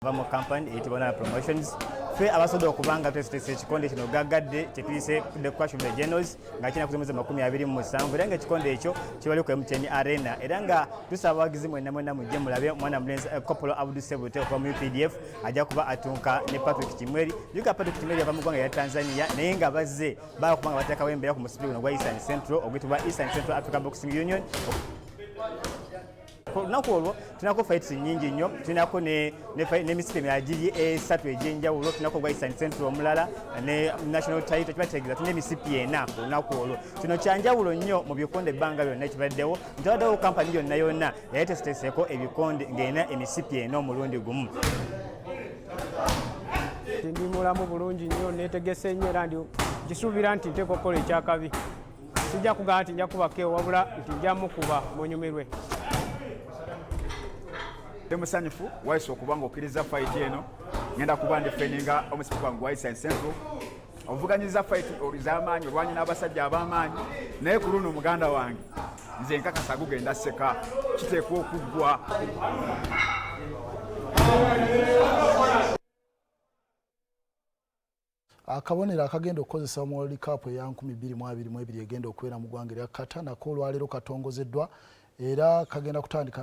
Mu campaign etibona promotions fe abasodo okubanga twese ekikonde kino gagadde kyetuyise the crash of the journals nga kina kuzumuza 27 era nga ekikonde ekyo kibali ku MTN Arena era nga tusaba abagizi mwenna mujje mulabe mwana mulenzi Kopolo Abdul Sebute okuva mu UPDF ajja kuba atunka ne Patrick Kimweri yuka Patrick Kimweri ava mu ggwanga ya Tanzania naye nga bazze bakubanga bateekawo embeera ku musipi guno gwa Eastern Central ogwitibwa Eastern Central African Boxing Union. Lunaku olwo tunako fights nyingi nnyo, tunako ne misipi emyagiri esatu egy'enjawulo, tunako gwa Eastern Central omulala ne national title kibategeeza tune emisipi ena ku lunaku olwo. Kino kyanjawulo nnyo mu bikonde ebbanga byonna kibaddewo, ntwaddewo kampani yonna yali tesiteeseeko ebikonde ng'erina emisipi ena omulundi gumu. Ndi mulamu bulungi nnyo, neetegese nnyo era nkisuubira nti nteeka okukola ekyakabi. Sijja kugamba nti nja kubako wabula nti nja mukuba munyumirwe. Musanyufu waiso okubanga okkiriza fight eno ngenda kuba ndifeninga omusipi gwange gwa Eastern Central ovuganyiza fight oluz'amaanyi olwanyi n'abasajja ab'amaanyi naye ku luno muganda wange nze nkakasa gugenda sseka kiteekwa okuggwa. Akabonero akagenda okukozesa mu World Cup eya 2022 egenda okubeera mu ggwanga lya Qatar nako olwaleero katongozeddwa era kagenda kutandika